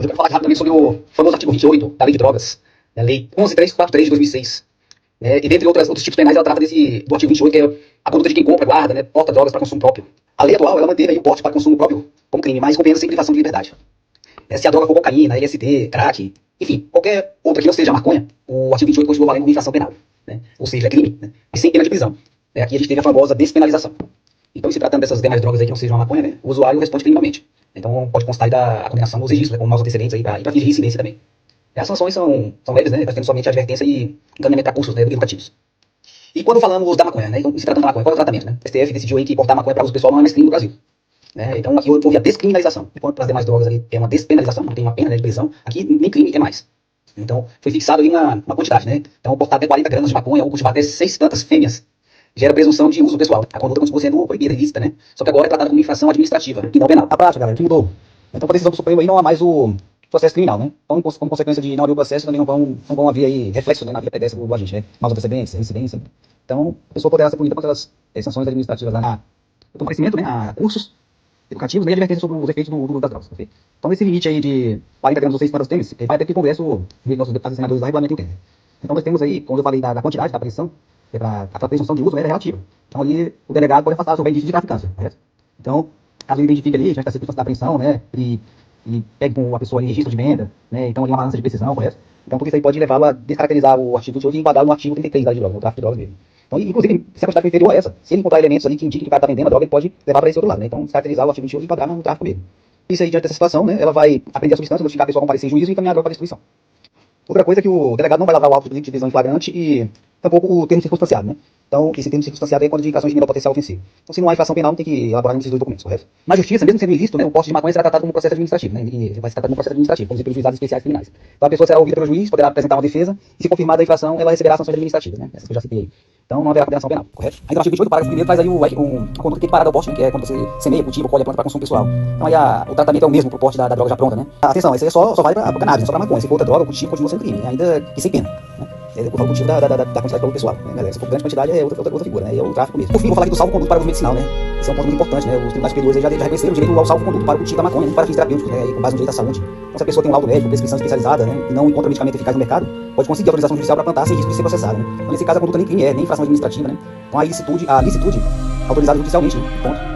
Hoje eu quero falar rapidamente sobre o famoso artigo 28 da Lei de Drogas, a Lei 11.343 de 2006. E dentre outros tipos penais, ela trata do artigo 28, que é a conduta de quem compra, guarda, porta drogas para consumo próprio. A lei atual, ela manteve aí o porte para consumo próprio como crime, mas compensa sem privação de liberdade. Se a droga for cocaína, LSD, crack, enfim, qualquer outra que não seja maconha, o artigo 28 continua valendo como infração penal. Ou seja, é crime, e sem pena de prisão. Aqui a gente teve a famosa despenalização. Então, se tratando dessas demais drogas aí que não sejam a maconha, o usuário responde criminalmente. Então, pode constar aí a condenação nos registros, com maus antecedentes aí, para fingir incidência também. As sanções são leves, nós temos somente advertência e encaminhamento para cursos educativos. E quando falamos da maconha, então, se tratando da maconha, qual é o tratamento? O STF decidiu aí que portar maconha para uso pessoal não é mais crime no Brasil. Então, aqui houve a descriminalização. Enquanto para as demais drogas ali é uma despenalização, não tem uma pena de prisão, aqui nem crime é mais. Então, foi fixado ali uma quantidade, Então, portar até 40 gramas de maconha ou cultivar até 6 plantas fêmeas gera presunção de uso pessoal. A conduta continua sendo proibida, ilícita, Só que agora é tratada como infração administrativa e não penal. A prática, galera, que mudou. Então, com a decisão do Supremo aí não há mais o processo criminal, Então, como consequência de não haver o processo, também não vão haver aí reflexos na vida pedestre do agente, Maus antecedentes, reincidência. Então, a pessoa poderá ser punida contra as sanções administrativas lá no conhecimento, a cursos educativos, nem advertência sobre os efeitos do uso das drogas. Então, esse limite aí de 40 gramas ou 6 plantas fêmeas, vai até que o Congresso, nossos deputados e senadores lá, regulamentem o tempo. Então, nós temos aí, quando eu falei da quantidade, da presunção, a presunção de uso é relativa. Então, ali, o delegado pode afastar sobre indício de traficância, correto? Então, caso ele identifique ali, já está sendo da apreensão, e pegue com a pessoa ali registro de venda, então ali uma balança de precisão, correto? Então, tudo isso aí pode levá-lo a descaracterizar o artigo 28 e enquadrá-lo no artigo 33 da lei de drogas, no tráfico de drogas mesmo. Então, inclusive, se a quantidade for inferior a essa, se ele encontrar elementos ali que indiquem que o cara está vendendo a droga, ele pode levar para esse outro lado, Então, descaracterizar o artigo 28 e enquadrar no tráfico mesmo. Isso aí, diante dessa situação, ela vai aprender a substância, notificar a pessoa a comparecer em juízo e encaminhar a droga para distribuição. Outra coisa é que o delegado não vai lavar o auto de divisão em flagrante e tampouco o termo circunstanciado, Então, esse termo circunstanciado é quando de infrações de menor potencial ofensivo. Então, se não há infração penal, não tem que elaborar esses dois documentos, correto? Na justiça, mesmo sendo ilícito, o posse de maconha será tratado como processo administrativo, E vai ser tratado como processo administrativo, como pelos juizados especiais criminais. Então, a pessoa será ouvida pelo juiz, poderá apresentar uma defesa e, se confirmada a infração, ela receberá sanções administrativas, Essas que eu já citei aí. Então, não haverá condenação penal, correto? Ainda no artigo 28, o parágrafo 1º faz aí a conduta que é equiparada ao porte, que é quando você semeia, cultiva, colhe a planta para consumo pessoal. Então, aí o tratamento é o mesmo pro porte da droga já pronta, Atenção, isso aí só vale para cannabis, não só para maconha. Se for outra droga, o cultivo continua sendo crime, ainda que sem pena, Eu falo cultivo da quantidade para o pessoal, galera? Se for grande quantidade, é outra figura, É o tráfico mesmo. Por fim, vou falar aqui do salvo-conduto para uso medicinal, Esse é um ponto muito importante, Os tribunais superiores já reconheceram o direito ao salvo-conduto para o cultivo da maconha, para fins terapêuticos, E com base no direito à saúde. Então, se a pessoa tem um laudo médico, prescrição especializada, e não encontra medicamento eficaz no mercado, pode conseguir autorização judicial para plantar sem risco de ser processado, Então, nesse caso, a conduta nem crime nem infração administrativa, Então, a licitude autorizada judicialmente, Ponto.